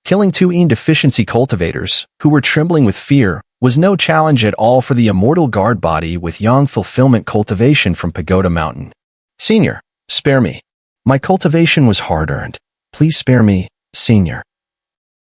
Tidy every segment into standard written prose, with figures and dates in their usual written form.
Killing two deficiency cultivators, who were trembling with fear, was no challenge at all for the immortal guard body with Yang fulfillment cultivation from Pagoda Mountain. Senior, spare me. My cultivation was hard-earned. Please spare me, Senior.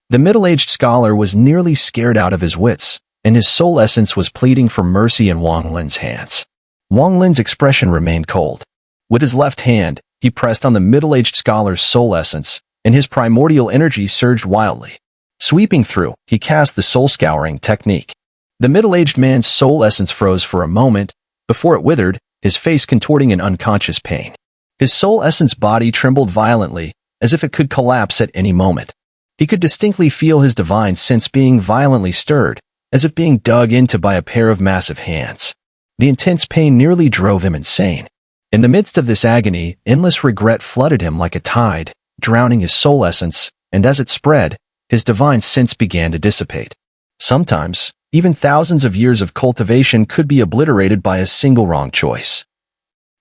The middle-aged scholar was nearly scared out of his wits, and his soul essence was pleading for mercy in Wang Lin's hands. Wang Lin's expression remained cold. With his left hand, he pressed on the middle-aged scholar's soul essence, and his primordial energy surged wildly. Sweeping through, he cast the soul-scouring technique. The middle-aged man's soul essence froze for a moment, before it withered, his face contorting in unconscious pain. His soul essence body trembled violently, as if it could collapse at any moment. He could distinctly feel his divine sense being violently stirred, as if being dug into by a pair of massive hands. The intense pain nearly drove him insane. In the midst of this agony, endless regret flooded him like a tide, drowning his soul essence, and as it spread, his divine sense began to dissipate. Sometimes, even thousands of years of cultivation could be obliterated by a single wrong choice.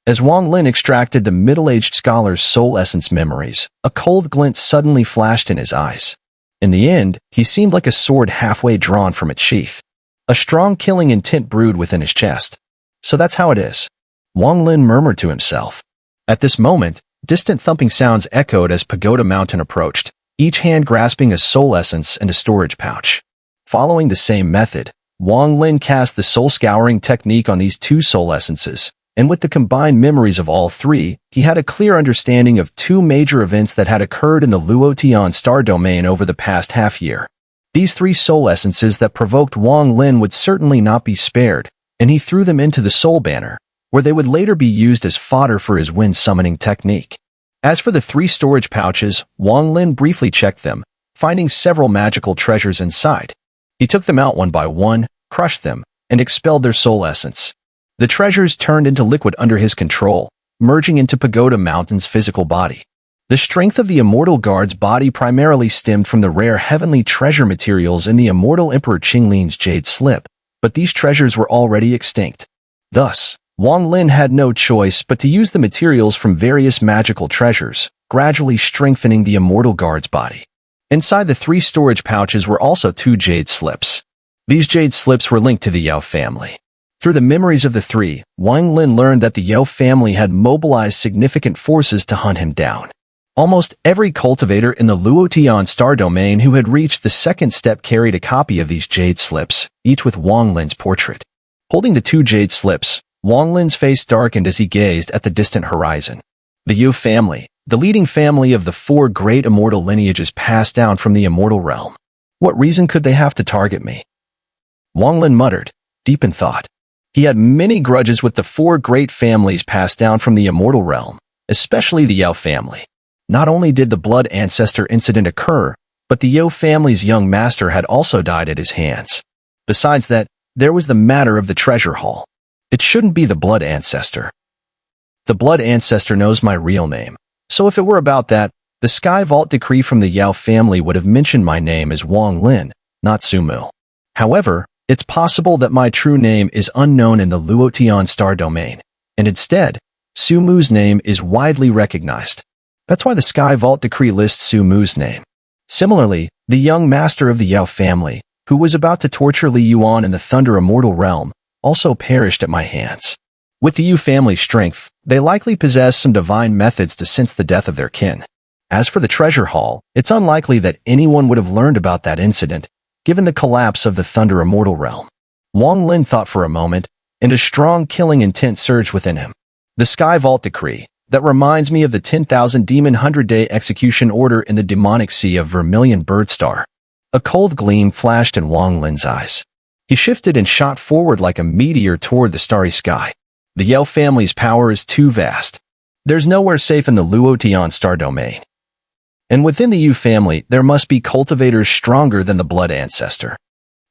As Wang Lin extracted the middle-aged scholar's soul essence memories, a cold glint suddenly flashed in his eyes. In the end, he seemed like a sword halfway drawn from its sheath. A strong killing intent brewed within his chest. So that's how it is. Wang Lin murmured to himself. At this moment, distant thumping sounds echoed as Pagoda Mountain approached, each hand grasping a soul essence and a storage pouch. Following the same method, Wang Lin cast the soul-scouring technique on these two soul essences, and with the combined memories of all three, he had a clear understanding of two major events that had occurred in the Luotian star domain over the past half-year. These three soul essences that provoked Wang Lin would certainly not be spared, and he threw them into the soul banner, where they would later be used as fodder for his wind-summoning technique. As for the three storage pouches, Wang Lin briefly checked them, finding several magical treasures inside. He took them out one by one, crushed them, and expelled their soul essence. The treasures turned into liquid under his control, merging into Pagoda Mountain's physical body. The strength of the Immortal Guard's body primarily stemmed from the rare heavenly treasure materials in the Immortal Emperor Qinglin's jade slip, but these treasures were already extinct. Thus, Wang Lin had no choice but to use the materials from various magical treasures, gradually strengthening the Immortal Guard's body. Inside the three storage pouches were also two jade slips. These jade slips were linked to the Yao family. Through the memories of the three, Wang Lin learned that the Yao family had mobilized significant forces to hunt him down. Almost every cultivator in the Luotian star domain who had reached the second step carried a copy of these jade slips, each with Wang Lin's portrait. Holding the two jade slips, Wang Lin's face darkened as he gazed at the distant horizon. The Yao family, the leading family of the four great immortal lineages passed down from the immortal realm. What reason could they have to target me? Wang Lin muttered, deep in thought. He had many grudges with the four great families passed down from the immortal realm, especially the Yao family. Not only did the blood ancestor incident occur, but the Yao family's young master had also died at his hands. Besides that, there was the matter of the treasure haul. It shouldn't be the blood ancestor. The blood ancestor knows my real name. So if it were about that, the Sky Vault decree from the Yao family would have mentioned my name as Wang Lin, not Sumu. However, it's possible that my true name is unknown in the Luotian star domain, and instead, Sumu's name is widely recognized. That's why the Sky Vault decree lists Sumu's name. Similarly, the young master of the Yao family, who was about to torture Li Yuan in the Thunder Immortal realm, also perished at my hands. With the Yu family's strength, they likely possess some divine methods to sense the death of their kin. As for the treasure haul, it's unlikely that anyone would have learned about that incident, given the collapse of the Thunder Immortal realm. Wang Lin thought for a moment, and a strong killing intent surged within him. The Sky Vault decree, that reminds me of the 10,000 demon 100-day execution order in the demonic sea of Vermilion Birdstar. A cold gleam flashed in Wang Lin's eyes. He shifted and shot forward like a meteor toward the starry sky. The Yao family's power is too vast. There's nowhere safe in the Luotian star domain. And within the Yu family, there must be cultivators stronger than the blood ancestor.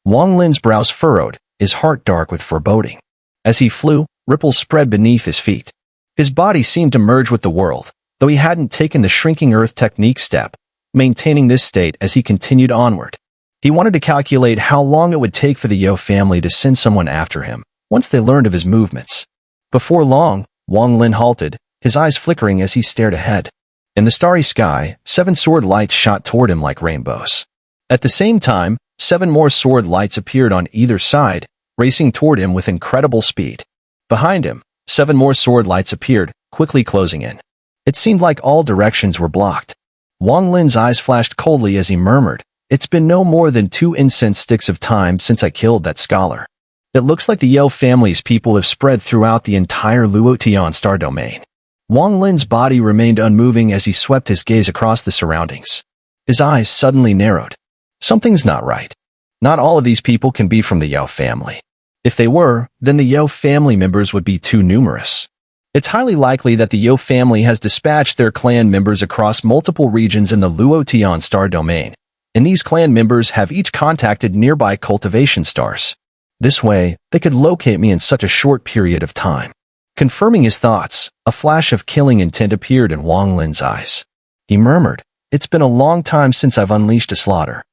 Wang Lin's brows furrowed, his heart dark with foreboding. As he flew, ripples spread beneath his feet. His body seemed to merge with the world, though he hadn't taken the shrinking earth technique step, maintaining this state as he continued onward. He wanted to calculate how long it would take for the Yao family to send someone after him, once they learned of his movements. Before long, Wang Lin halted, his eyes flickering as he stared ahead. In the starry sky, 7 sword lights shot toward him like rainbows. At the same time, 7 more sword lights appeared on either side, racing toward him with incredible speed. Behind him, 7 more sword lights appeared, quickly closing in. It seemed like all directions were blocked. Wang Lin's eyes flashed coldly as he murmured, "It's been no more than 2 incense sticks of time since I killed that scholar. It looks like the Yao family's people have spread throughout the entire Luotian star domain." Wang Lin's body remained unmoving as he swept his gaze across the surroundings. His eyes suddenly narrowed. Something's not right. Not all of these people can be from the Yao family. If they were, then the Yao family members would be too numerous. It's highly likely that the Yao family has dispatched their clan members across multiple regions in the Luotian star domain, and these clan members have each contacted nearby cultivation stars. This way, they could locate me in such a short period of time. Confirming his thoughts, a flash of killing intent appeared in Wang Lin's eyes. He murmured, "It's been a long time since I've unleashed a slaughter.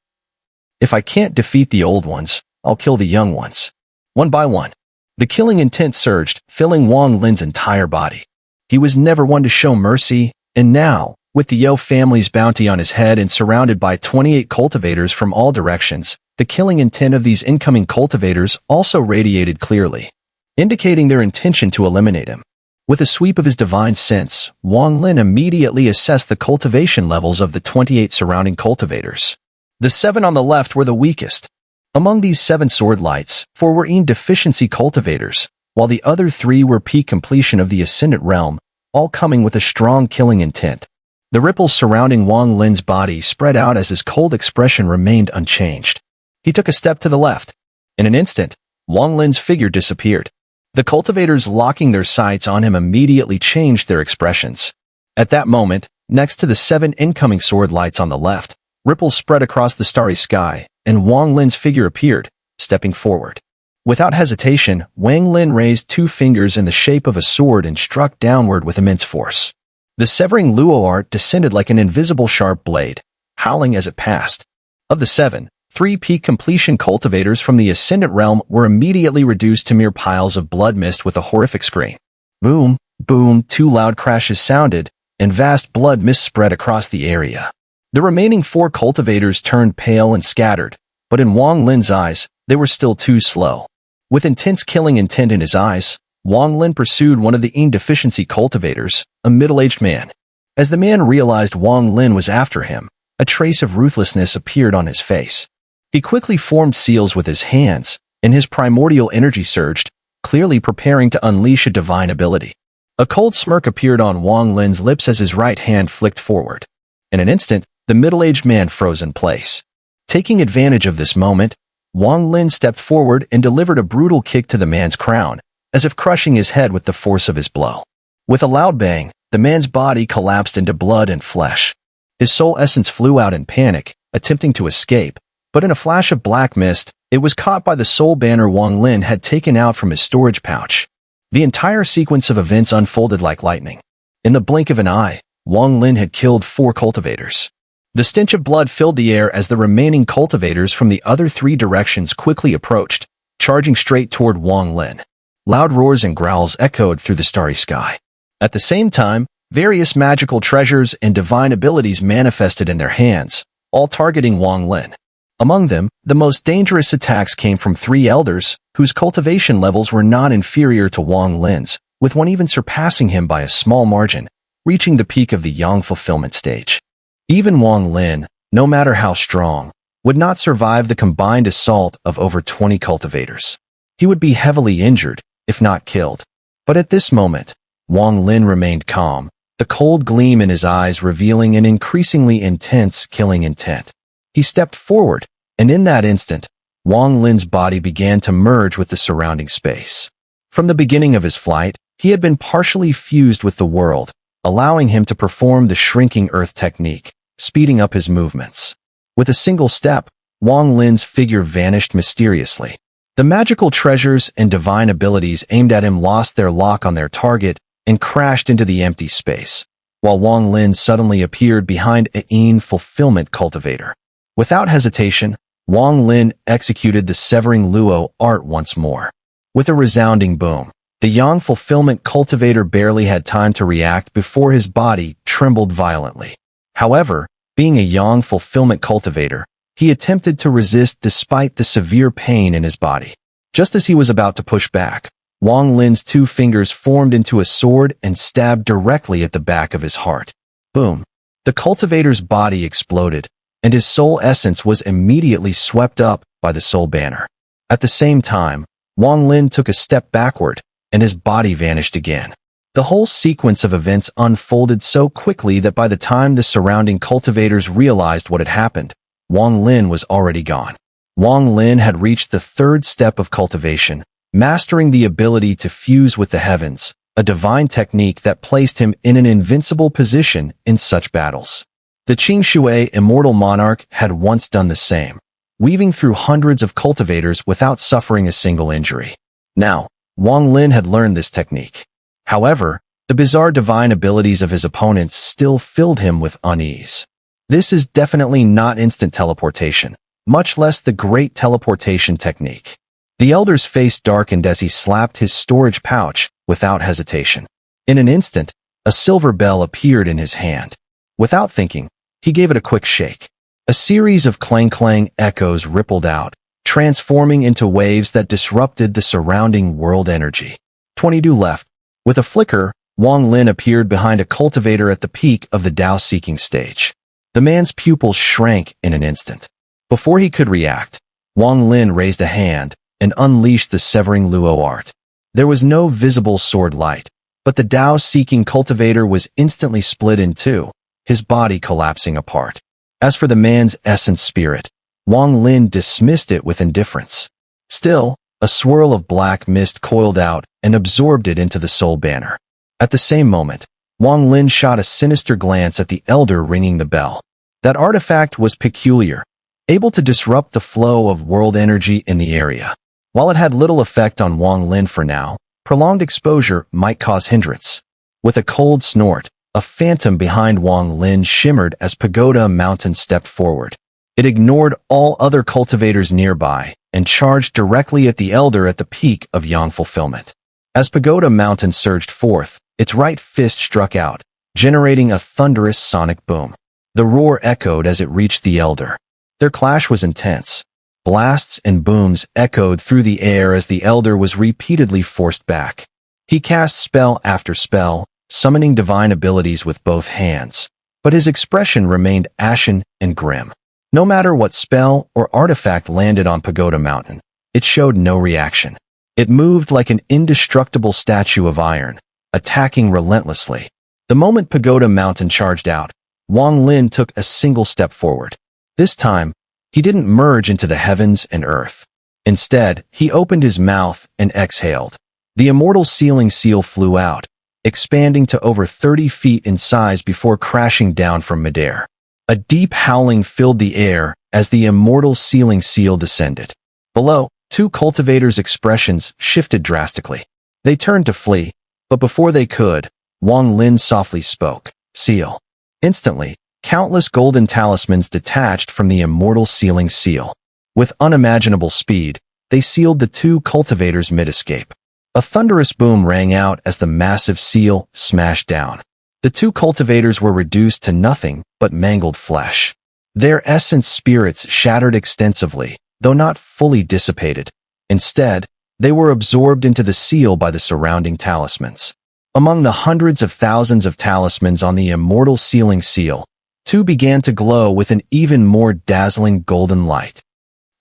If I can't defeat the old ones, I'll kill the young ones." One by one, the killing intent surged, filling Wang Lin's entire body. He was never one to show mercy, and now, with the Yao family's bounty on his head and surrounded by 28 cultivators from all directions, the killing intent of these incoming cultivators also radiated clearly, indicating their intention to eliminate him. With a sweep of his divine sense, Wang Lin immediately assessed the cultivation levels of the 28 surrounding cultivators. The 7 on the left were the weakest. Among these 7 sword lights, 4 were deficiency cultivators, while the other 3 were peak completion of the Ascendant Realm, all coming with a strong killing intent. The ripples surrounding Wang Lin's body spread out as his cold expression remained unchanged. He took a step to the left. In an instant, Wang Lin's figure disappeared. The cultivators locking their sights on him immediately changed their expressions. At that moment, next to the 7 incoming sword lights on the left, ripples spread across the starry sky, and Wang Lin's figure appeared, stepping forward. Without hesitation, Wang Lin raised 2 fingers in the shape of a sword and struck downward with immense force. The severing Luo art descended like an invisible sharp blade, howling as it passed. Of the 7, 3 peak completion cultivators from the Ascendant Realm were immediately reduced to mere piles of blood mist with a horrific scream. Boom, boom, 2 loud crashes sounded, and vast blood mist spread across the area. The remaining 4 cultivators turned pale and scattered, but in Wang Lin's eyes, they were still too slow. With intense killing intent in his eyes, Wang Lin pursued one of the deficiency cultivators, a middle-aged man. As the man realized Wang Lin was after him, a trace of ruthlessness appeared on his face. He quickly formed seals with his hands, and his primordial energy surged, clearly preparing to unleash a divine ability. A cold smirk appeared on Wang Lin's lips as his right hand flicked forward. In an instant, the middle-aged man froze in place. Taking advantage of this moment, Wang Lin stepped forward and delivered a brutal kick to the man's crown, as if crushing his head with the force of his blow. With a loud bang, the man's body collapsed into blood and flesh. His soul essence flew out in panic, attempting to escape, but in a flash of black mist, it was caught by the soul banner Wang Lin had taken out from his storage pouch. The entire sequence of events unfolded like lightning. In the blink of an eye, Wang Lin had killed 4 cultivators. The stench of blood filled the air as the remaining cultivators from the other 3 directions quickly approached, charging straight toward Wang Lin. Loud roars and growls echoed through the starry sky. At the same time, various magical treasures and divine abilities manifested in their hands, all targeting Wang Lin. Among them, the most dangerous attacks came from 3 elders, whose cultivation levels were not inferior to Wang Lin's, with one even surpassing him by a small margin, reaching the peak of the Yang fulfillment stage. Even Wang Lin, no matter how strong, would not survive the combined assault of over 20 cultivators. He would be heavily injured, if not killed. But at this moment, Wang Lin remained calm, the cold gleam in his eyes revealing an increasingly intense killing intent. He stepped forward, and in that instant, Wang Lin's body began to merge with the surrounding space. From the beginning of his flight, he had been partially fused with the world, allowing him to perform the shrinking earth technique, speeding up his movements. With a single step, Wang Lin's figure vanished mysteriously. The magical treasures and divine abilities aimed at him lost their lock on their target and crashed into the empty space, while Wang Lin suddenly appeared behind a fulfillment cultivator. Without hesitation, Wang Lin executed the severing Luo art once more. With a resounding boom, the Yang fulfillment cultivator barely had time to react before his body trembled violently. However, being a Yang fulfillment cultivator, He attempted to resist despite the severe pain in his body. Just as he was about to push back, Wang Lin's 2 fingers formed into a sword and stabbed directly at the back of his heart. Boom! The cultivator's body exploded, and his soul essence was immediately swept up by the soul banner. At the same time, Wang Lin took a step backward, and his body vanished again. The whole sequence of events unfolded so quickly that by the time the surrounding cultivators realized what had happened, Wang Lin was already gone. Wang Lin had reached the 3rd step of cultivation, mastering the ability to fuse with the heavens, a divine technique that placed him in an invincible position in such battles. The Qingxue Immortal Monarch had once done the same, weaving through hundreds of cultivators without suffering a single injury. Now, Wang Lin had learned this technique. However, the bizarre divine abilities of his opponents still filled him with unease. This is definitely not instant teleportation, much less the great teleportation technique. The elder's face darkened as he slapped his storage pouch without hesitation. In an instant, a silver bell appeared in his hand. Without thinking, he gave it a quick shake. A series of clang-clang echoes rippled out, transforming into waves that disrupted the surrounding world energy. 22 left. With a flicker, Wang Lin appeared behind a cultivator at the peak of the Dao-seeking stage. The man's pupils shrank in an instant. Before he could react, Wang Lin raised a hand and unleashed the severing Luo art. There was no visible sword light, but the Dao-seeking cultivator was instantly split in two, his body collapsing apart. As for the man's essence spirit, Wang Lin dismissed it with indifference. Still, a swirl of black mist coiled out and absorbed it into the soul banner. At the same moment, Wang Lin shot a sinister glance at the elder ringing the bell. That artifact was peculiar, able to disrupt the flow of world energy in the area. While it had little effect on Wang Lin for now, prolonged exposure might cause hindrance. With a cold snort, a phantom behind Wang Lin shimmered as Pagoda Mountain stepped forward. It ignored all other cultivators nearby and charged directly at the elder at the peak of Yang fulfillment. As Pagoda Mountain surged forth, its right fist struck out, generating a thunderous sonic boom. The roar echoed as it reached the elder. Their clash was intense. Blasts and booms echoed through the air as the elder was repeatedly forced back. He cast spell after spell, summoning divine abilities with both hands, but his expression remained ashen and grim. No matter what spell or artifact landed on Pagoda Mountain, it showed no reaction. It moved like an indestructible statue of iron, attacking relentlessly. The moment Pagoda Mountain charged out, Wang Lin took a single step forward. This time, he didn't merge into the heavens and earth. Instead, he opened his mouth and exhaled. The immortal sealing seal flew out, expanding to over 30 feet in size before crashing down from midair. A deep howling filled the air as the immortal sealing seal descended. Below, two cultivators' expressions shifted drastically. They turned to flee, but before they could, Wang Lin softly spoke, "Seal." Instantly, countless golden talismans detached from the immortal sealing seal. With unimaginable speed, they sealed the two cultivators mid-escape. A thunderous boom rang out as the massive seal smashed down. The two cultivators were reduced to nothing but mangled flesh. Their essence spirits shattered extensively, though not fully dissipated. Instead, they were absorbed into the seal by the surrounding talismans. Among the hundreds of thousands of talismans on the immortal sealing seal, two began to glow with an even more dazzling golden light.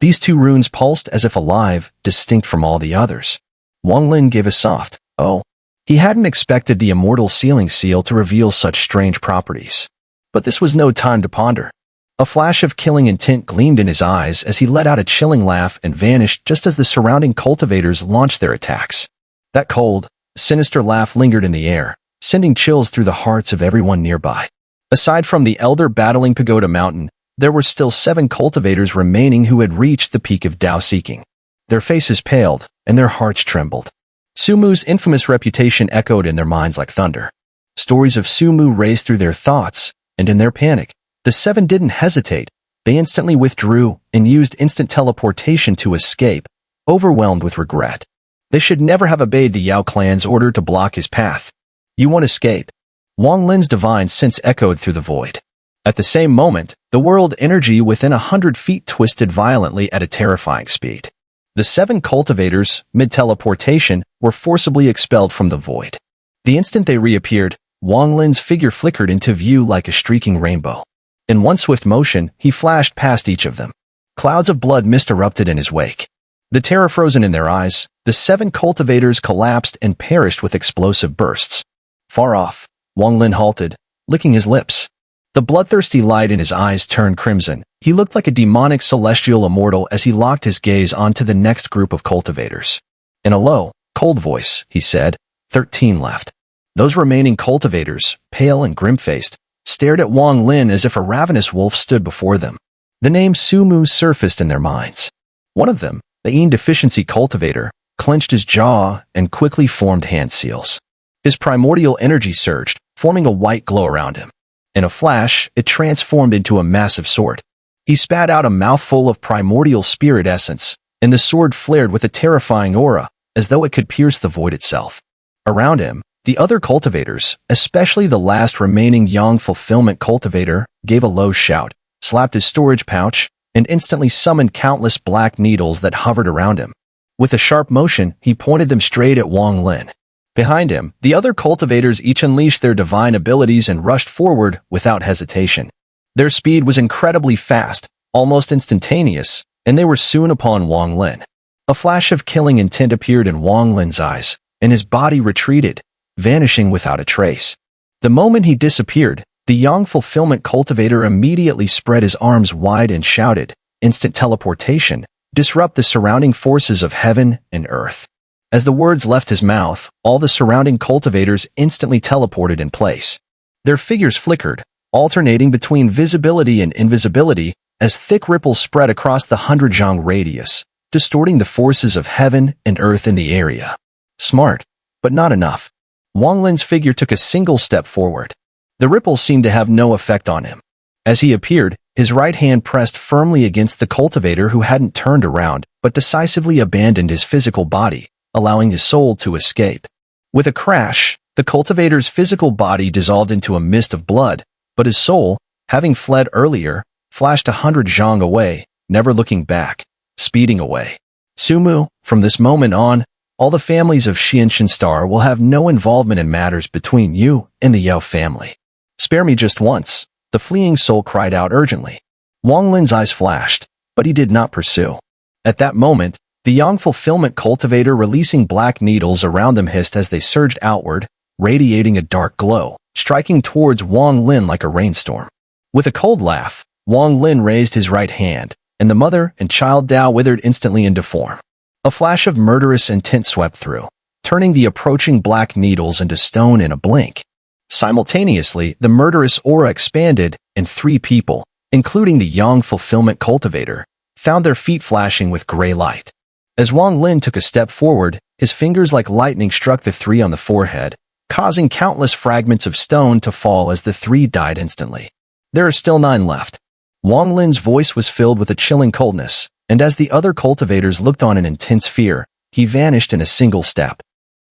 These two runes pulsed as if alive, distinct from all the others. Wang Lin gave a soft, "Oh." He hadn't expected the immortal sealing seal to reveal such strange properties. But this was no time to ponder. A flash of killing intent gleamed in his eyes as he let out a chilling laugh and vanished just as the surrounding cultivators launched their attacks. That cold, sinister laugh lingered in the air, sending chills through the hearts of everyone nearby. Aside from the elder battling Pagoda Mountain, there were still 7 cultivators remaining who had reached the peak of Dao seeking. Their faces paled, and their hearts trembled. Sumu's infamous reputation echoed in their minds like thunder. Stories of Sumu raced through their thoughts, and in their panic, the 7 didn't hesitate. They instantly withdrew and used instant teleportation to escape, overwhelmed with regret. They should never have obeyed the Yao clan's order to block his path. "You won't escape." Wang Lin's divine sense echoed through the void. At the same moment, the world energy within 100 feet twisted violently at a terrifying speed. The 7 cultivators, mid-teleportation, were forcibly expelled from the void. The instant they reappeared, Wang Lin's figure flickered into view like a streaking rainbow. In one swift motion, he flashed past each of them. Clouds of blood mist erupted in his wake. The terror frozen in their eyes, the 7 cultivators collapsed and perished with explosive bursts. Far off, Wang Lin halted, licking his lips. The bloodthirsty light in his eyes turned crimson. He looked like a demonic celestial immortal as he locked his gaze onto the next group of cultivators. In a low, cold voice, he said, 13 left. Those remaining cultivators, pale and grim-faced, stared at Wang Lin as if a ravenous wolf stood before them. The name Sumu surfaced in their minds. One of them, the Yin deficiency cultivator, clenched his jaw and quickly formed hand seals. His primordial energy surged, forming a white glow around him. In a flash, it transformed into a massive sword. He spat out a mouthful of primordial spirit essence, and the sword flared with a terrifying aura, as though it could pierce the void itself. Around him, the other cultivators, especially the last remaining Yang fulfillment cultivator, gave a low shout, slapped his storage pouch, and instantly summoned countless black needles that hovered around him. With a sharp motion, he pointed them straight at Wang Lin. Behind him, the other cultivators each unleashed their divine abilities and rushed forward without hesitation. Their speed was incredibly fast, almost instantaneous, and they were soon upon Wang Lin. A flash of killing intent appeared in Wang Lin's eyes, and his body retreated, vanishing without a trace. The moment he disappeared, the Yang fulfillment cultivator immediately spread his arms wide and shouted, "Instant teleportation, disrupt the surrounding forces of heaven and earth." As the words left his mouth, all the surrounding cultivators instantly teleported in place. Their figures flickered, alternating between visibility and invisibility as thick ripples spread across the 100 zhang radius, distorting the forces of heaven and earth in the area. Smart, but not enough. Wang Lin's figure took a single step forward. The ripples seemed to have no effect on him. As he appeared, his right hand pressed firmly against the cultivator who hadn't turned around, but decisively abandoned his physical body, allowing his soul to escape. With a crash, the cultivator's physical body dissolved into a mist of blood, but his soul, having fled earlier, flashed 100 zhang away, never looking back, speeding away. Sumu, from this moment on, all the families of Xun'er will have no involvement in matters between you and the Yao family. Spare me just once, the fleeing soul cried out urgently. Wang Lin's eyes flashed, but he did not pursue. At that moment, the Yang fulfillment cultivator releasing black needles around them hissed as they surged outward, radiating a dark glow, striking towards Wang Lin like a rainstorm. With a cold laugh, Wang Lin raised his right hand, and the mother and child Dao withered instantly into form. A flash of murderous intent swept through, turning the approaching black needles into stone in a blink. Simultaneously, the murderous aura expanded, and 3 people, including the Yang fulfillment cultivator, found their feet flashing with gray light. As Wang Lin took a step forward, his fingers like lightning struck the 3 on the forehead, causing countless fragments of stone to fall as the 3 died instantly. There are still 9 left. Wang Lin's voice was filled with a chilling coldness, and as the other cultivators looked on in intense fear, he vanished in a single step.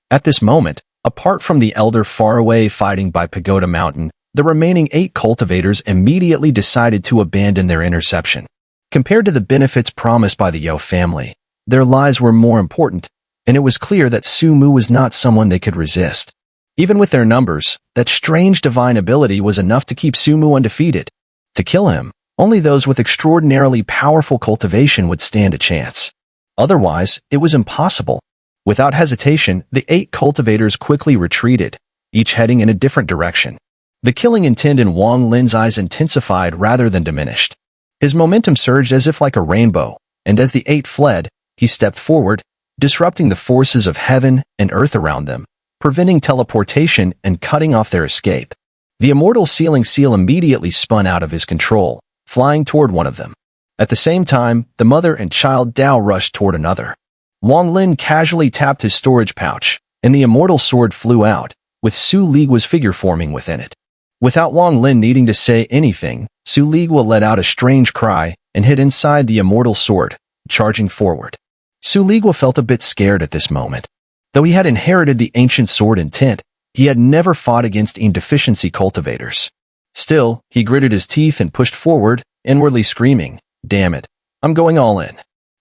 At this moment, apart from the elder far away fighting by Pagoda Mountain, the remaining 8 cultivators immediately decided to abandon their interception. Compared to the benefits promised by the Yao family, their lives were more important, and it was clear that Sumu was not someone they could resist. Even with their numbers, that strange divine ability was enough to keep Sumu undefeated. To kill him, only those with extraordinarily powerful cultivation would stand a chance. Otherwise, it was impossible. Without hesitation, the 8 cultivators quickly retreated, each heading in a different direction. The killing intent in Wang Lin's eyes intensified rather than diminished. His momentum surged as if like a rainbow, and as the 8 fled, he stepped forward, disrupting the forces of heaven and earth around them, preventing teleportation and cutting off their escape. The immortal sealing seal immediately spun out of his control, flying toward one of them. At the same time, the mother and child Dao rushed toward another. Wang Lin casually tapped his storage pouch, and the immortal sword flew out, with Su Liguo's figure forming within it. Without Wang Lin needing to say anything, Su Liguo let out a strange cry and hid inside the immortal sword, charging forward. Su Liguo felt a bit scared at this moment. Though he had inherited the ancient sword intent, he had never fought against Yin deficiency cultivators. Still, he gritted his teeth and pushed forward, inwardly screaming, "Damn it, I'm going all in."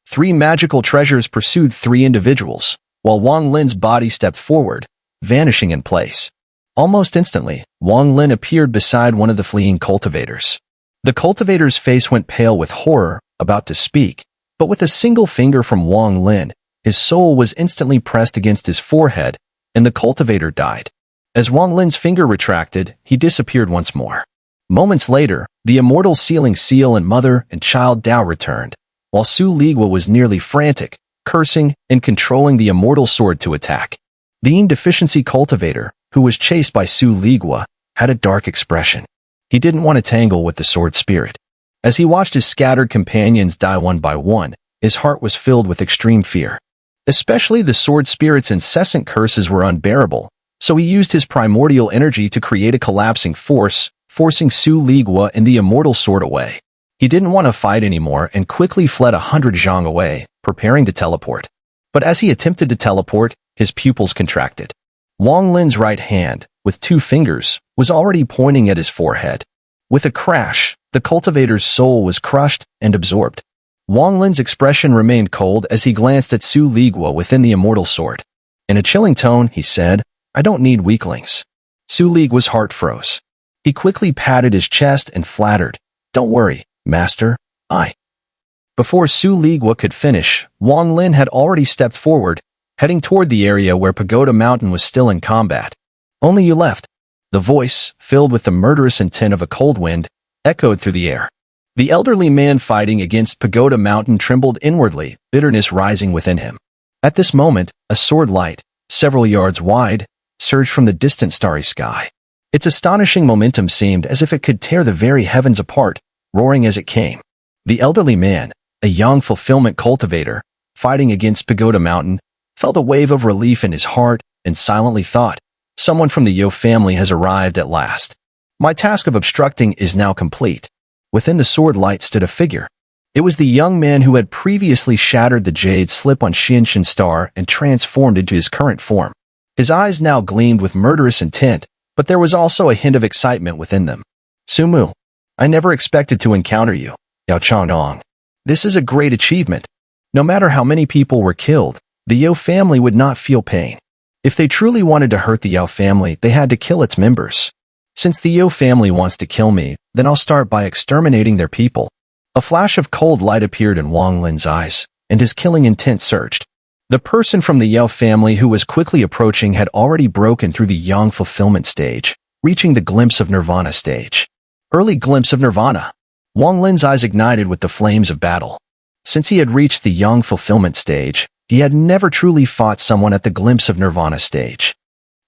3 magical treasures pursued 3 individuals, while Wang Lin's body stepped forward, vanishing in place. Almost instantly, Wang Lin appeared beside one of the fleeing cultivators. The cultivator's face went pale with horror, about to speak, but with a single finger from Wang Lin, his soul was instantly pressed against his forehead, and the cultivator died. As Wang Lin's finger retracted, he disappeared once more. Moments later, the immortal sealing seal and mother and child Dao returned, while Su Ligua was nearly frantic, cursing and controlling the immortal sword to attack. The Yin deficiency cultivator, who was chased by Su Ligua, had a dark expression. He didn't want to tangle with the sword spirit. As he watched his scattered companions die one by one, his heart was filled with extreme fear. Especially the sword spirit's incessant curses were unbearable, so he used his primordial energy to create a collapsing force, forcing Su Ligua and the immortal sword away. He didn't want to fight anymore and quickly fled 100 zhang away, preparing to teleport. But as he attempted to teleport, his pupils contracted. Wang Lin's right hand, with 2 fingers, was already pointing at his forehead. With a crash, the cultivator's soul was crushed and absorbed. Wang Lin's expression remained cold as he glanced at Su Ligua within the immortal sword. In a chilling tone, he said, "I don't need weaklings." Su Ligua's heart froze. He quickly patted his chest and flattered, "Don't worry, Master, I." Before Su Ligua could finish, Wang Lin had already stepped forward, heading toward the area where Pagoda Mountain was still in combat. "Only you left." The voice, filled with the murderous intent of a cold wind, echoed through the air. The elderly man fighting against Pagoda Mountain trembled inwardly, bitterness rising within him. At this moment, a sword light, several yards wide, surged from the distant starry sky. Its astonishing momentum seemed as if it could tear the very heavens apart, roaring as it came. The elderly man, a young fulfillment cultivator, fighting against Pagoda Mountain, felt a wave of relief in his heart and silently thought, "Someone from the Yao family has arrived at last. My task of obstructing is now complete." Within the sword light stood a figure. It was the young man who had previously shattered the jade slip on Xinshan Star and transformed into his current form. His eyes now gleamed with murderous intent, but there was also a hint of excitement within them. "Sumu, I never expected to encounter you, Yao Changdong. This is a great achievement. No matter how many people were killed, the Yao family would not feel pain. If they truly wanted to hurt the Yao family, they had to kill its members. Since the Yao family wants to kill me, then I'll start by exterminating their people." A flash of cold light appeared in Wang Lin's eyes, and his killing intent surged. The person from the Yao family who was quickly approaching had already broken through the Yang fulfillment stage, reaching the glimpse of Nirvana stage. Early glimpse of Nirvana. Wang Lin's eyes ignited with the flames of battle. Since he had reached the Yang fulfillment stage, he had never truly fought someone at the glimpse of Nirvana stage.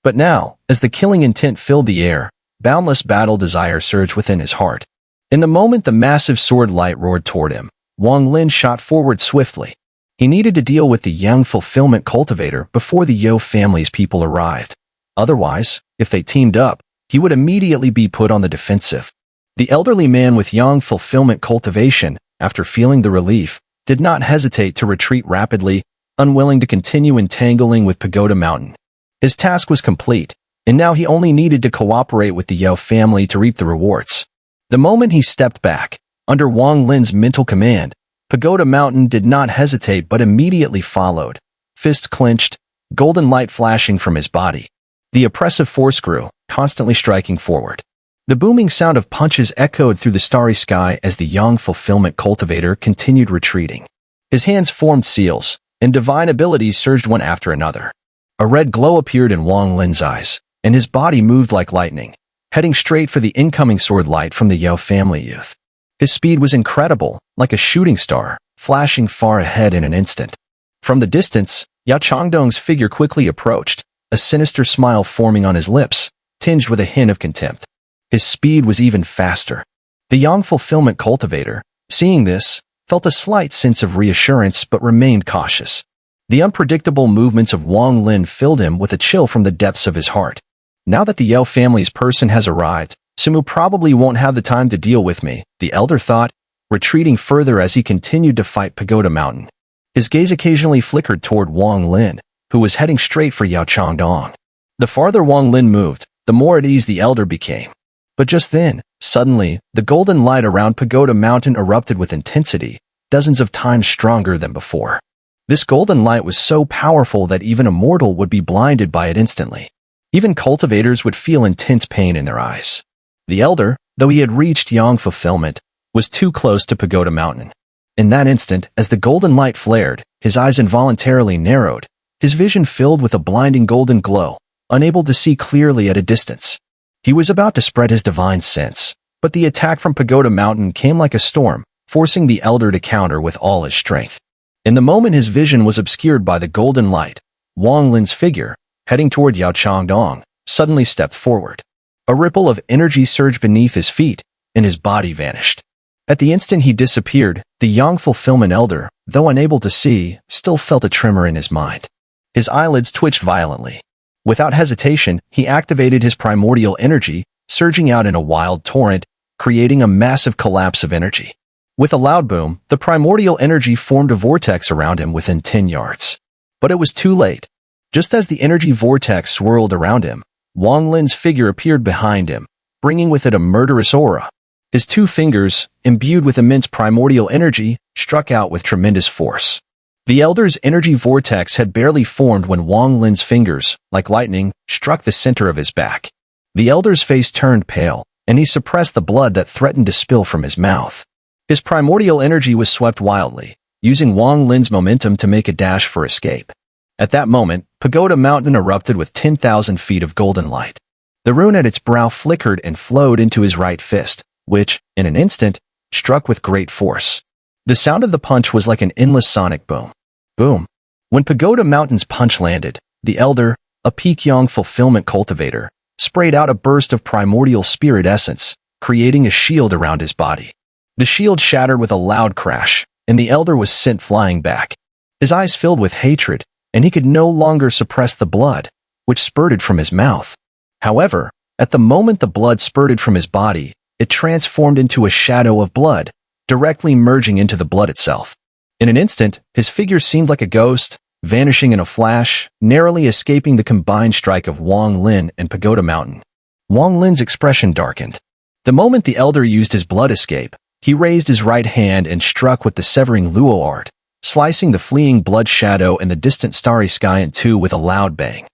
But now, as the killing intent filled the air, boundless battle desire surged within his heart. In the moment the massive sword light roared toward him, Wang Lin shot forward swiftly. He needed to deal with the Yang fulfillment cultivator before the Yao family's people arrived. Otherwise, if they teamed up, he would immediately be put on the defensive. The elderly man with Yang fulfillment cultivation, after feeling the relief, did not hesitate to retreat rapidly, unwilling to continue entangling with Pagoda Mountain. His task was complete, and now he only needed to cooperate with the Yao family to reap the rewards. The moment he stepped back, under Wang Lin's mental command, Pagoda Mountain did not hesitate but immediately followed, fist clenched, golden light flashing from his body. The oppressive force grew, constantly striking forward. The booming sound of punches echoed through the starry sky as the Yang fulfillment cultivator continued retreating. His hands formed seals, and divine abilities surged one after another. A red glow appeared in Wang Lin's eyes, and his body moved like lightning, heading straight for the incoming sword light from the Yao family youth. His speed was incredible, like a shooting star, flashing far ahead in an instant. From the distance, Yao Changdong's figure quickly approached, a sinister smile forming on his lips, tinged with a hint of contempt. His speed was even faster. The Yang fulfillment cultivator, seeing this, felt a slight sense of reassurance but remained cautious. The unpredictable movements of Wang Lin filled him with a chill from the depths of his heart. Now that the Yao family's person has arrived, Sumu probably won't have the time to deal with me, the elder thought, retreating further as he continued to fight Pagoda Mountain. His gaze occasionally flickered toward Wang Lin, who was heading straight for Yao Changdong. The farther Wang Lin moved, the more at ease the elder became. But just then, Suddenly, the golden light around Pagoda Mountain erupted with intensity, dozens of times stronger than before. This golden light was so powerful that even a mortal would be blinded by it instantly. Even cultivators would feel intense pain in their eyes. The elder, though he had reached yang fulfillment, was too close to Pagoda Mountain. In that instant, as the golden light flared, his eyes involuntarily narrowed, his vision filled with a blinding golden glow, unable to see clearly at a distance. He was about to spread his divine sense, but the attack from Pagoda Mountain came like a storm, forcing the elder to counter with all his strength. In the moment his vision was obscured by the golden light, Wang Lin's figure, heading toward Yao Changdong, suddenly stepped forward. A ripple of energy surged beneath his feet, and his body vanished. At the instant he disappeared, the Yang Fulfillment Elder, though unable to see, still felt a tremor in his mind. His eyelids twitched violently. Without hesitation, he activated his primordial energy, surging out in a wild torrent, creating a massive collapse of energy. With a loud boom, the primordial energy formed a vortex around him within 10 yards. But it was too late. Just as the energy vortex swirled around him, Wang Lin's figure appeared behind him, bringing with it a murderous aura. His 2 fingers, imbued with immense primordial energy, struck out with tremendous force. The elder's energy vortex had barely formed when Wang Lin's fingers, like lightning, struck the center of his back. The elder's face turned pale, and he suppressed the blood that threatened to spill from his mouth. His primordial energy was swept wildly, using Wang Lin's momentum to make a dash for escape. At that moment, Pagoda Mountain erupted with 10,000 feet of golden light. The rune at its brow flickered and flowed into his right fist, which, in an instant, struck with great force. The sound of the punch was like an endless sonic boom. Boom. When Pagoda Mountain's punch landed, the elder, a peak yang fulfillment cultivator, sprayed out a burst of primordial spirit essence, creating a shield around his body. The shield shattered with a loud crash, and the elder was sent flying back. His eyes filled with hatred, and he could no longer suppress the blood, which spurted from his mouth. However, at the moment the blood spurted from his body, it transformed into a shadow of blood, directly merging into the blood itself. In an instant, his figure seemed like a ghost, vanishing in a flash, narrowly escaping the combined strike of Wang Lin and Pagoda Mountain. Wang Lin's expression darkened. The moment the elder used his blood escape, he raised his right hand and struck with the severing luo art, slicing the fleeing blood shadow in the distant starry sky in two with a loud bang.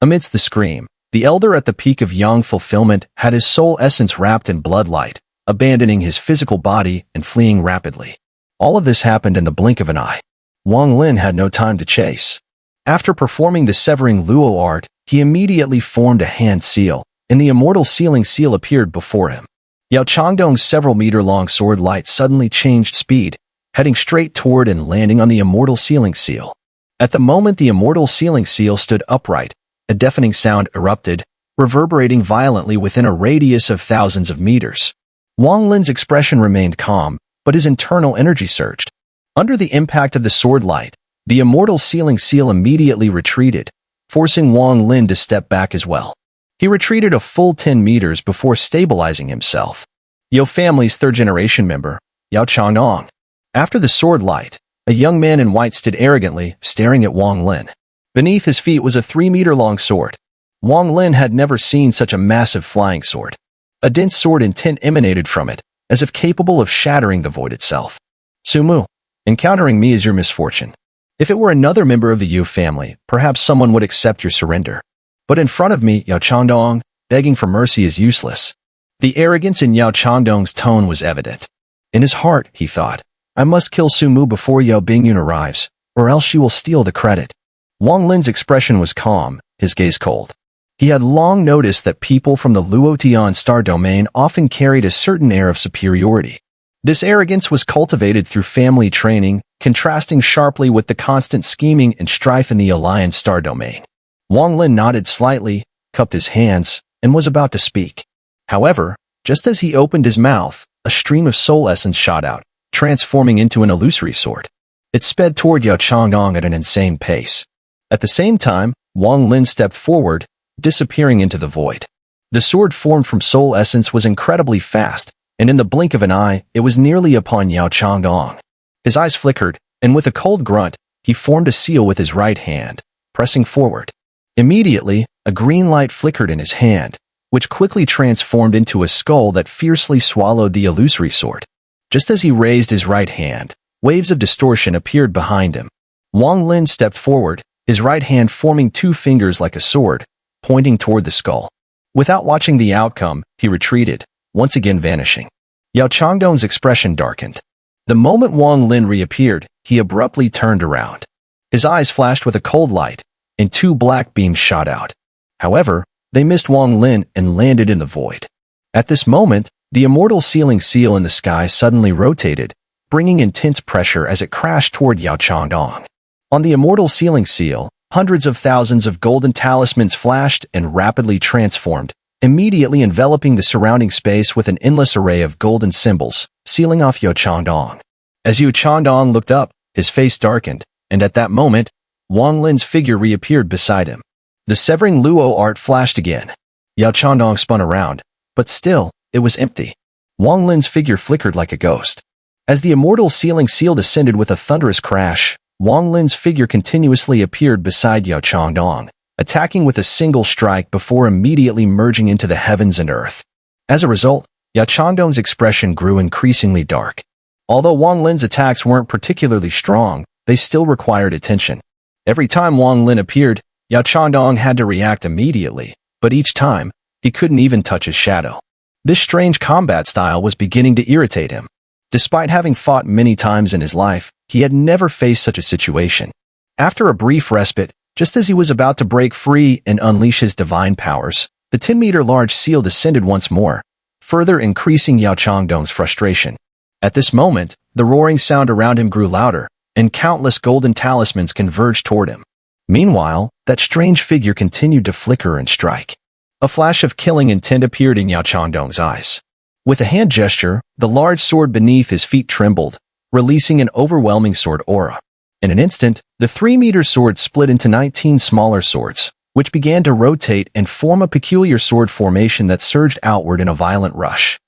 Amidst the scream, the elder at the peak of yang fulfillment had his soul essence wrapped in blood light, abandoning his physical body and fleeing rapidly. All of this happened in the blink of an eye. Wang Lin had no time to chase. After performing the severing luo art, he immediately formed a hand seal, and the immortal sealing seal appeared before him. Yao Changdong's several-meter-long sword light suddenly changed speed, heading straight toward and landing on the immortal sealing seal. At the moment the immortal sealing seal stood upright, a deafening sound erupted, reverberating violently within a radius of thousands of meters. Wang Lin's expression remained calm, but his internal energy surged. Under the impact of the sword light, the immortal sealing seal immediately retreated, forcing Wang Lin to step back as well. He retreated a full 10 meters before stabilizing himself. Yao family's third-generation member, Yao Changdong. After the sword light, a young man in white stood arrogantly, staring at Wang Lin. Beneath his feet was a 3-meter-long sword. Wang Lin had never seen such a massive flying sword. A dense sword intent emanated from it, as if capable of shattering the void itself. Sumu, encountering me is your misfortune. If it were another member of the Yu family, perhaps someone would accept your surrender. But in front of me, Yao Changdong, begging for mercy is useless. The arrogance in Yao Changdong's tone was evident. In his heart, he thought, I must kill Sumu before Yao Bingyun arrives, or else she will steal the credit. Wang Lin's expression was calm, his gaze cold. He had long noticed that people from the Luotian star domain often carried a certain air of superiority. This arrogance was cultivated through family training, contrasting sharply with the constant scheming and strife in the Alliance star domain. Wang Lin nodded slightly, cupped his hands, and was about to speak. However, just as he opened his mouth, a stream of soul essence shot out, transforming into an illusory sword. It sped toward Yao Changdong at an insane pace. At the same time, Wang Lin stepped forward, disappearing into the void. The sword formed from soul essence was incredibly fast, and in the blink of an eye, it was nearly upon Yao Changdong. His eyes flickered, and with a cold grunt, he formed a seal with his right hand, pressing forward. Immediately, a green light flickered in his hand, which quickly transformed into a skull that fiercely swallowed the illusory sword. Just as he raised his right hand, waves of distortion appeared behind him. Wang Lin stepped forward, his right hand forming two fingers like a sword, pointing toward the skull. Without watching the outcome, he retreated, once again vanishing. Yao Changdong's expression darkened. The moment Wang Lin reappeared, he abruptly turned around. His eyes flashed with a cold light, and two black beams shot out. However, they missed Wang Lin and landed in the void. At this moment, the immortal sealing seal in the sky suddenly rotated, bringing intense pressure as it crashed toward Yao Changdong. On the immortal sealing seal, hundreds of thousands of golden talismans flashed and rapidly transformed, immediately enveloping the surrounding space with an endless array of golden symbols, sealing off Yao Changdong. As Yao Changdong looked up, his face darkened, and at that moment, Wang Lin's figure reappeared beside him. The severing luo art flashed again. Yao Changdong spun around, but still, it was empty. Wang Lin's figure flickered like a ghost. As the immortal sealing seal descended with a thunderous crash, Wang Lin's figure continuously appeared beside Yao Changdong, attacking with a single strike before immediately merging into the heavens and earth. As a result, Yao Changdong's expression grew increasingly dark. Although Wang Lin's attacks weren't particularly strong, they still required attention. Every time Wang Lin appeared, Yao Changdong had to react immediately, but each time, he couldn't even touch his shadow. This strange combat style was beginning to irritate him. Despite having fought many times in his life, he had never faced such a situation. After a brief respite, just as he was about to break free and unleash his divine powers, the 10-meter-large seal descended once more, further increasing Yao Changdong's frustration. At this moment, the roaring sound around him grew louder, and countless golden talismans converged toward him. Meanwhile, that strange figure continued to flicker and strike. A flash of killing intent appeared in Yao Changdong's eyes. With a hand gesture, the large sword beneath his feet trembled, releasing an overwhelming sword aura. In an instant, the 3-meter sword split into 19 smaller swords, which began to rotate and form a peculiar sword formation that surged outward in a violent rush.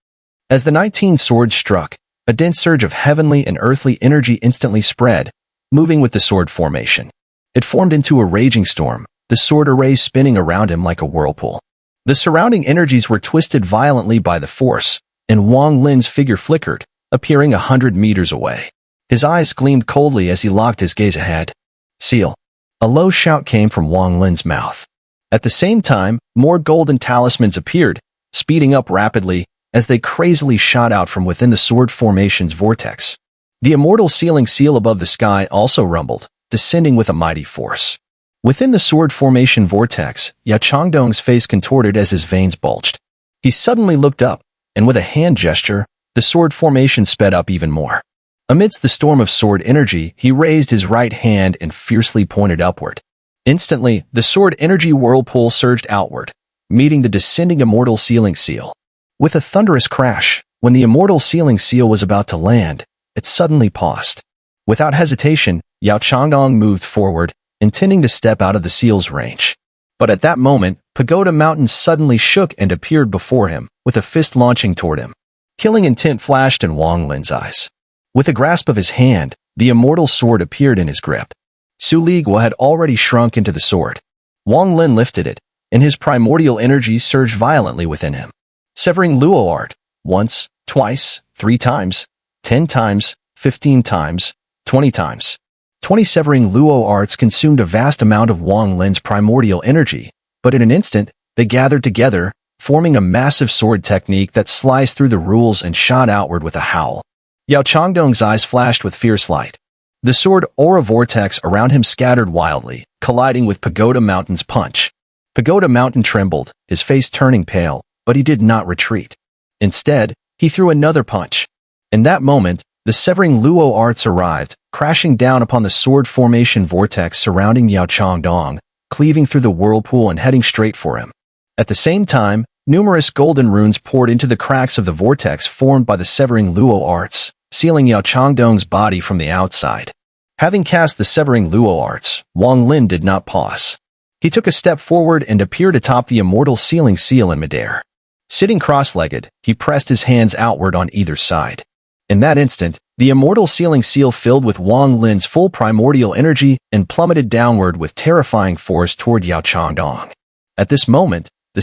As the 19 swords struck, a dense surge of heavenly and earthly energy instantly spread, moving with the sword formation. It formed into a raging storm, the sword arrays spinning around him like a whirlpool. The surrounding energies were twisted violently by the force, and Wang Lin's figure flickered, appearing 100 meters away. His eyes gleamed coldly as he locked his gaze ahead. Seal. A low shout came from Wang Lin's mouth. At the same time, more golden talismans appeared, speeding up rapidly as they crazily shot out from within the sword formation's vortex. The immortal sealing seal above the sky also rumbled, descending with a mighty force. Within the sword formation vortex, Yao Changdong's face contorted as his veins bulged. He suddenly looked up, and with a hand gesture, the sword formation sped up even more. Amidst the storm of sword energy, he raised his right hand and fiercely pointed upward. Instantly, the sword energy whirlpool surged outward, meeting the descending immortal sealing seal. With a thunderous crash, when the immortal sealing seal was about to land, it suddenly paused. Without hesitation, Yao Changdong moved forward, intending to step out of the seal's range. But at that moment, Pagoda Mountain suddenly shook and appeared before him, with a fist launching toward him. Killing intent flashed in Wang Lin's eyes. With a grasp of his hand, the immortal sword appeared in his grip. Su Ligua had already shrunk into the sword. Wang Lin lifted it, and his primordial energy surged violently within him. Severing luo art, once, twice, 3 times, 10 times, 15 times, 20 times. 20 severing luo arts consumed a vast amount of Wang Lin's primordial energy, but in an instant, they gathered together, forming a massive sword technique that sliced through the rules and shot outward with a howl. Yao Changdong's eyes flashed with fierce light. The sword aura vortex around him scattered wildly, colliding with Pagoda Mountain's punch. Pagoda Mountain trembled, his face turning pale, but he did not retreat. Instead, he threw another punch. In that moment, the severing luo arts arrived, crashing down upon the sword formation vortex surrounding Yao Changdong, cleaving through the whirlpool and heading straight for him. At the same time, numerous golden runes poured into the cracks of the vortex formed by the severing luo arts, sealing Yao Changdong's body from the outside. Having cast the severing luo arts, Wang Lin did not pause. He took a step forward and appeared atop the immortal sealing seal in midair. Sitting cross-legged, he pressed his hands outward on either side. In that instant, the immortal sealing seal filled with Wang Lin's full primordial energy and plummeted downward with terrifying force toward Yao Changdong. At this moment, the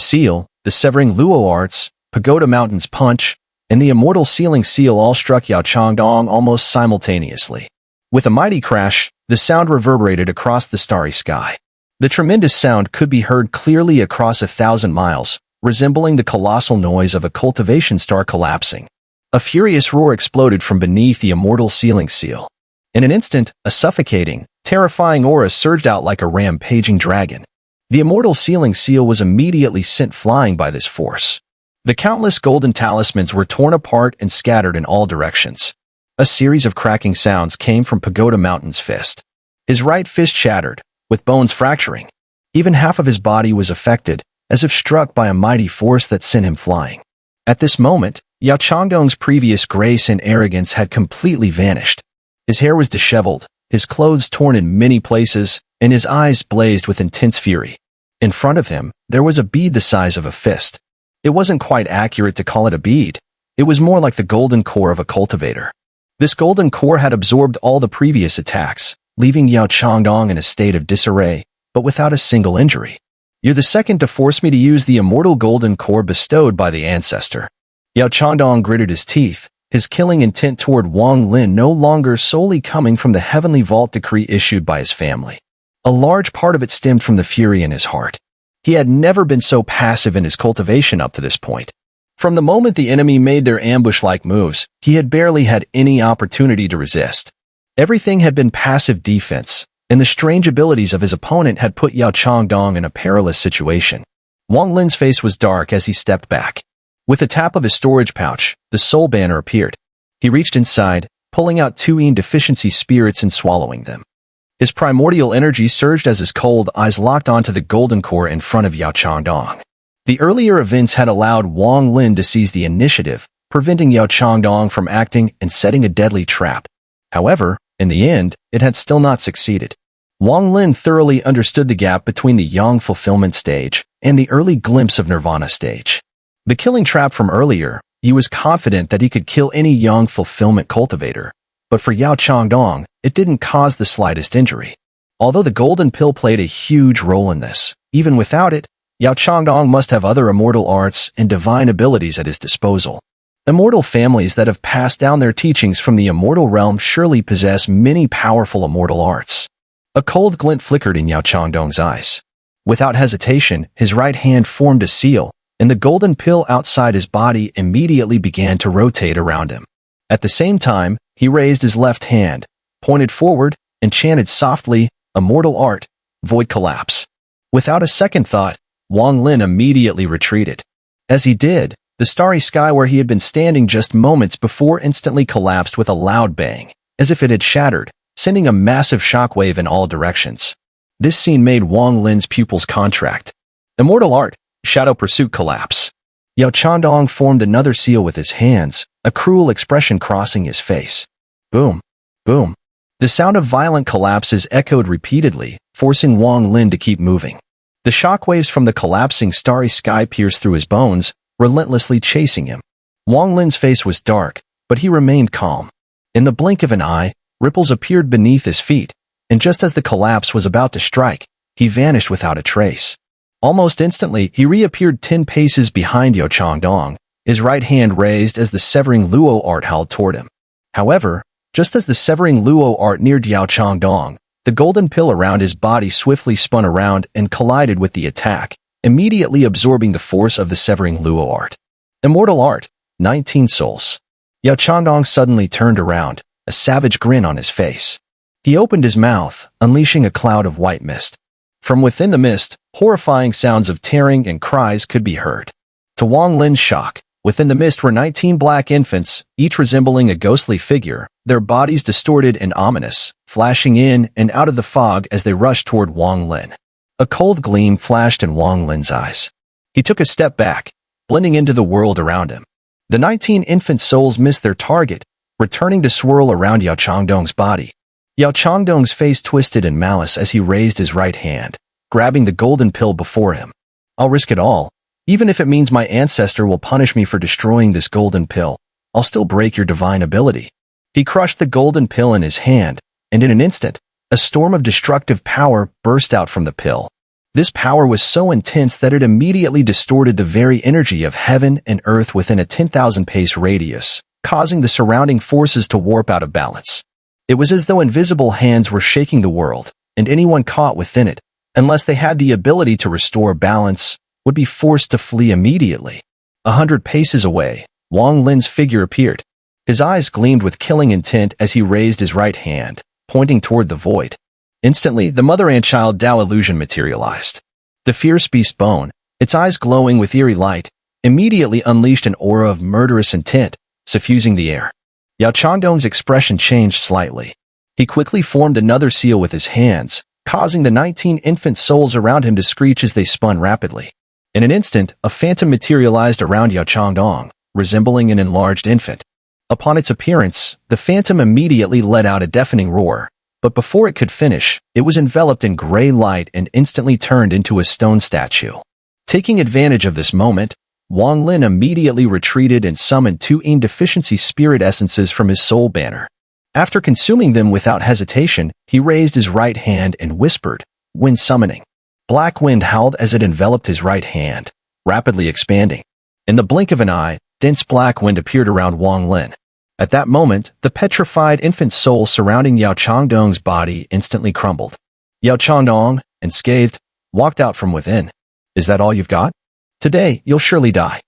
the Severing Luo Arts, Pagoda Mountain's Punch, and the Immortal Sealing Seal all struck Yao Changdong almost simultaneously. With a mighty crash, the sound reverberated across the starry sky. The tremendous sound could be heard clearly across 1,000 miles, resembling the colossal noise of a cultivation star collapsing. A furious roar exploded from beneath the Immortal Sealing Seal. In an instant, a suffocating, terrifying aura surged out like a rampaging dragon. The Immortal Sealing Seal was immediately sent flying by this force. The countless golden talismans were torn apart and scattered in all directions. A series of cracking sounds came from Pagoda Mountain's fist. His right fist shattered, with bones fracturing. Even half of his body was affected, as if struck by a mighty force that sent him flying. At this moment, Yao Changdong's previous grace and arrogance had completely vanished. His hair was disheveled, his clothes torn in many places, and his eyes blazed with intense fury. In front of him, there was a bead the size of a fist. It wasn't quite accurate to call it a bead. It was more like the golden core of a cultivator. This golden core had absorbed all the previous attacks, leaving Yao Changdong in a state of disarray, but without a single injury. "You're the second to force me to use the immortal golden core bestowed by the ancestor." Yao Changdong gritted his teeth, his killing intent toward Wang Lin no longer solely coming from the heavenly vault decree issued by his family. A large part of it stemmed from the fury in his heart. He had never been so passive in his cultivation up to this point. From the moment the enemy made their ambush-like moves, he had barely had any opportunity to resist. Everything had been passive defense, and the strange abilities of his opponent had put Yao Changdong in a perilous situation. Wang Lin's face was dark as he stepped back. With a tap of his storage pouch, the soul banner appeared. He reached inside, pulling out 2 Yin deficiency spirits and swallowing them. His primordial energy surged as his cold eyes locked onto the golden core in front of Yao Changdong. The earlier events had allowed Wang Lin to seize the initiative, preventing Yao Changdong from acting and setting a deadly trap. However, in the end, it had still not succeeded. Wang Lin thoroughly understood the gap between the Yang fulfillment stage and the early glimpse of Nirvana stage. The killing trap from earlier, he was confident that he could kill any Yang fulfillment cultivator. But for Yao Changdong, it didn't cause the slightest injury. Although the golden pill played a huge role in this, even without it, Yao Changdong must have other immortal arts and divine abilities at his disposal. Immortal families that have passed down their teachings from the immortal realm surely possess many powerful immortal arts. A cold glint flickered in Yao Changdong's eyes. Without hesitation, his right hand formed a seal, and the golden pill outside his body immediately began to rotate around him. At the same time, he raised his left hand, pointed forward, and chanted softly, "Immortal Art, Void Collapse." Without a second thought, Wang Lin immediately retreated. As he did, the starry sky where he had been standing just moments before instantly collapsed with a loud bang, as if it had shattered, sending a massive shockwave in all directions. This scene made Wang Lin's pupils contract. Immortal Art, Shadow Pursuit Collapse. Yao Changdong formed another seal with his hands, a cruel expression crossing his face. Boom, boom. The sound of violent collapses echoed repeatedly, forcing Wang Lin to keep moving. The shockwaves from the collapsing starry sky pierced through his bones, relentlessly chasing him. Wang Lin's face was dark, but he remained calm. In the blink of an eye, ripples appeared beneath his feet, and just as the collapse was about to strike, he vanished without a trace. Almost instantly, he reappeared 10 paces behind Yao Changdong, his right hand raised as the Severing Luo Art howled toward him. However, just as the Severing Luo Art neared Yao Changdong, the golden pill around his body swiftly spun around and collided with the attack, immediately absorbing the force of the Severing Luo Art. Immortal Art, 19 souls. Yao Changdong suddenly turned around, a savage grin on his face. He opened his mouth, unleashing a cloud of white mist. From within the mist, horrifying sounds of tearing and cries could be heard. To Wang Lin's shock, within the mist were 19 black infants, each resembling a ghostly figure, their bodies distorted and ominous, flashing in and out of the fog as they rushed toward Wang Lin. A cold gleam flashed in Wang Lin's eyes. He took a step back, blending into the world around him. The 19 infant souls missed their target, returning to swirl around Yao Changdong's body. Yao Changdong's face twisted in malice as he raised his right hand, grabbing the golden pill before him. "I'll risk it all. Even if it means my ancestor will punish me for destroying this golden pill, I'll still break your divine ability." He crushed the golden pill in his hand, and in an instant, a storm of destructive power burst out from the pill. This power was so intense that it immediately distorted the very energy of heaven and earth within a 10,000 pace radius, causing the surrounding forces to warp out of balance. It was as though invisible hands were shaking the world, and anyone caught within it, unless they had the ability to restore balance, would be forced to flee immediately. 100 paces away, Wang Lin's figure appeared. His eyes gleamed with killing intent as he raised his right hand, pointing toward the void. Instantly, the mother and child Dao illusion materialized. The fierce beast bone, its eyes glowing with eerie light, immediately unleashed an aura of murderous intent, suffusing the air. Yao Changdong's expression changed slightly. He quickly formed another seal with his hands, causing the 19 infant souls around him to screech as they spun rapidly. In an instant, a phantom materialized around Yao Changdong, resembling an enlarged infant. Upon its appearance, the phantom immediately let out a deafening roar, but before it could finish, it was enveloped in gray light and instantly turned into a stone statue. Taking advantage of this moment, Wang Lin immediately retreated and summoned 2 deficiency spirit essences from his soul banner. After consuming them without hesitation, he raised his right hand and whispered, "Wind summoning." Black wind howled as it enveloped his right hand, rapidly expanding. In the blink of an eye, dense black wind appeared around Wang Lin. At that moment, the petrified infant soul surrounding Yao Changdong's body instantly crumbled. Yao Changdong, unscathed, walked out from within. "Is that all you've got? Today, you'll surely die."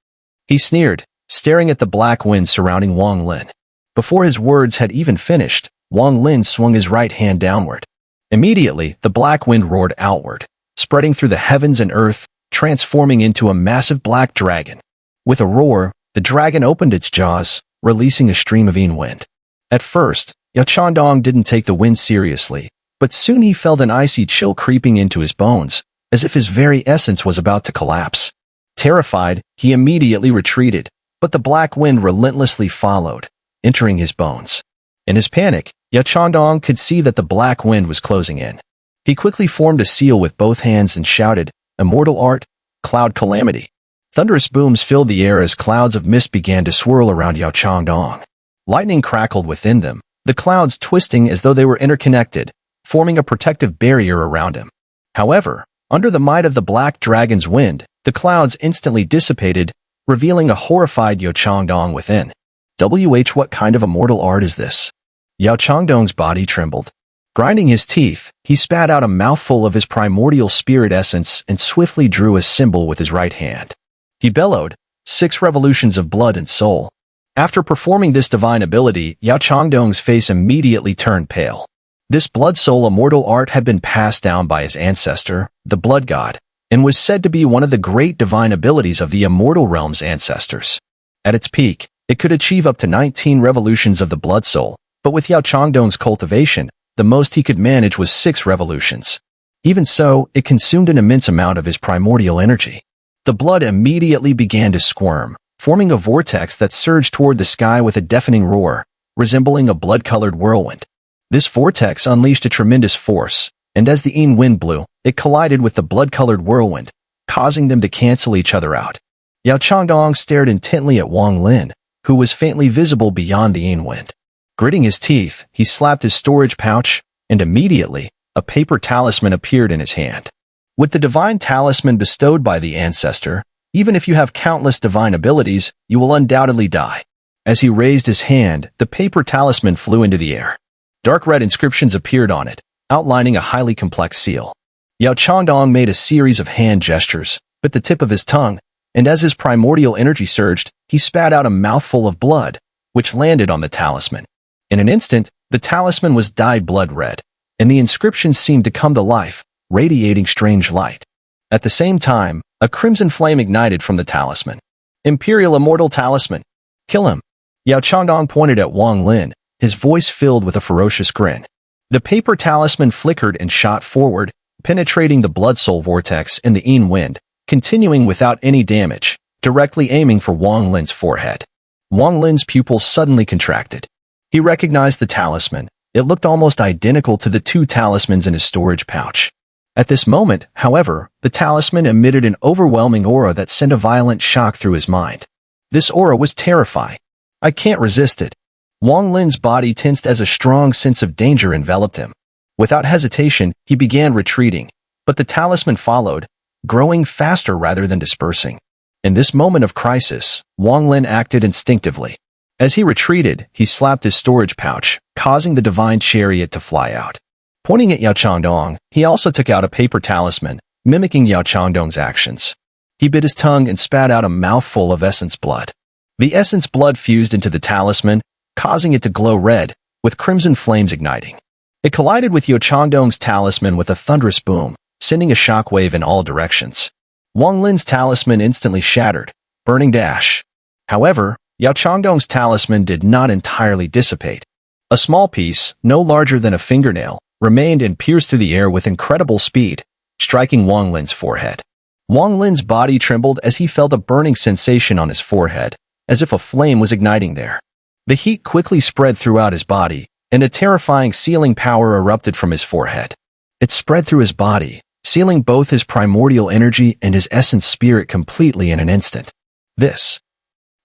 He sneered, staring at the black wind surrounding Wang Lin. Before his words had even finished, Wang Lin swung his right hand downward. Immediately, the black wind roared outward, spreading through the heavens and earth, transforming into a massive black dragon. With a roar, the dragon opened its jaws, releasing a stream of wind. At first, Yao Changdong didn't take the wind seriously, but soon he felt an icy chill creeping into his bones, as if his very essence was about to collapse. Terrified, he immediately retreated, but the black wind relentlessly followed, entering his bones. In his panic, Yao Changdong could see that the black wind was closing in. He quickly formed a seal with both hands and shouted, "Immortal art, cloud calamity." Thunderous booms filled the air as clouds of mist began to swirl around Yao Changdong. Lightning crackled within them, the clouds twisting as though they were interconnected, forming a protective barrier around him. However, under the might of the black dragon's wind, the clouds instantly dissipated, revealing a horrified Yao Changdong within. What kind of immortal art is this? Yao Changdong's body trembled. Grinding his teeth, he spat out a mouthful of his primordial spirit essence and swiftly drew a symbol with his right hand. He bellowed, 6 revolutions of blood and soul. After performing this divine ability, Yao Changdong's face immediately turned pale. This blood soul immortal art had been passed down by his ancestor, the blood god, and was said to be one of the great divine abilities of the immortal realm's ancestors. At its peak, it could achieve up to 19 revolutions of the blood soul, but with Yao Changdong's cultivation, the most he could manage was 6 revolutions. Even so, it consumed an immense amount of his primordial energy. The blood immediately began to squirm, forming a vortex that surged toward the sky with a deafening roar, resembling a blood-colored whirlwind. This vortex unleashed a tremendous force, and as the wind blew, it collided with the blood-colored whirlwind, causing them to cancel each other out. Yao Changdong stared intently at Wang Lin, who was faintly visible beyond the wind. Gritting his teeth, he slapped his storage pouch, and immediately, a paper talisman appeared in his hand. With the divine talisman bestowed by the ancestor, even if you have countless divine abilities, you will undoubtedly die. As he raised his hand, the paper talisman flew into the air. Dark red inscriptions appeared on it, outlining a highly complex seal. Yao Changdong made a series of hand gestures, bit the tip of his tongue, and as his primordial energy surged, he spat out a mouthful of blood, which landed on the talisman. In an instant, the talisman was dyed blood red, and the inscriptions seemed to come to life, radiating strange light. At the same time, a crimson flame ignited from the talisman. "Imperial Immortal Talisman. Kill him." Yao Changdong pointed at Wang Lin, his voice filled with a ferocious grin. The paper talisman flickered and shot forward, penetrating the blood soul vortex in the wind, continuing without any damage, directly aiming for Wang Lin's forehead. Wang Lin's pupils suddenly contracted. He recognized the talisman. It looked almost identical to the 2 talismans in his storage pouch. At this moment, however, the talisman emitted an overwhelming aura that sent a violent shock through his mind. This aura was terrifying. "I can't resist it." Wang Lin's body tensed as a strong sense of danger enveloped him. Without hesitation, he began retreating, But the talisman followed, growing faster rather than dispersing. In this moment of crisis, Wang Lin acted instinctively. As he retreated, he slapped his storage pouch, causing the divine chariot to fly out. Pointing at Yao Changdong, he also took out a paper talisman, mimicking Yao Changdong's actions. He bit his tongue and spat out a mouthful of essence blood. The essence blood fused into the talisman, causing it to glow red, with crimson flames igniting. It collided with Yao Changdong's talisman with a thunderous boom, sending a shockwave in all directions. Wang Lin's talisman instantly shattered, burning to ash. However, Yao Changdong's talisman did not entirely dissipate. A small piece, no larger than a fingernail, remained and pierced through the air with incredible speed, striking Wang Lin's forehead. Wang Lin's body trembled as he felt a burning sensation on his forehead, as if a flame was igniting there. The heat quickly spread throughout his body, and a terrifying sealing power erupted from his forehead. It spread through his body, sealing both his primordial energy and his essence spirit completely in an instant. This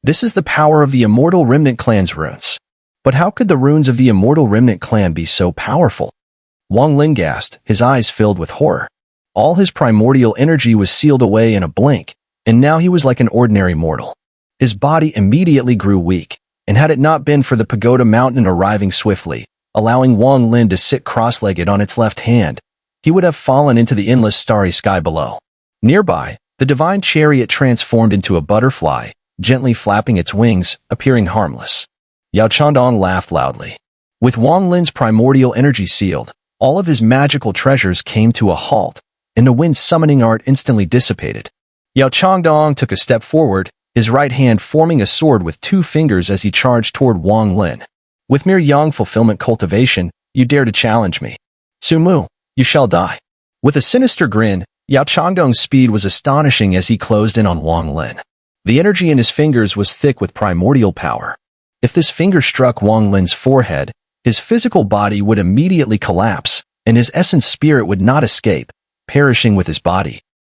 is the power of the Immortal Remnant Clan's runes. But how could the runes of the Immortal Remnant Clan be so powerful? Wang Lin gasped, his eyes filled with horror. All his primordial energy was sealed away in a blink, and now he was like an ordinary mortal. His body immediately grew weak, and had it not been for the Pagoda Mountain arriving swiftly, allowing Wang Lin to sit cross-legged on its left hand, he would have fallen into the endless starry sky below. Nearby, the divine chariot transformed into a butterfly, gently flapping its wings, appearing harmless. Yao Changdong laughed loudly. With Wang Lin's primordial energy sealed, all of his magical treasures came to a halt, and the wind summoning art instantly dissipated. Yao Changdong took a step forward, his right hand forming a sword with 2 fingers as he charged toward Wang Lin. With mere young fulfillment cultivation, you dare to challenge me. Sumu, you shall die. With a sinister grin, Yao Changdong's speed was astonishing as he closed in on Wang Lin. The energy in his fingers was thick with primordial power. If this finger struck Wang Lin's forehead, his physical body would immediately collapse, and his essence spirit would not escape, perishing with his body.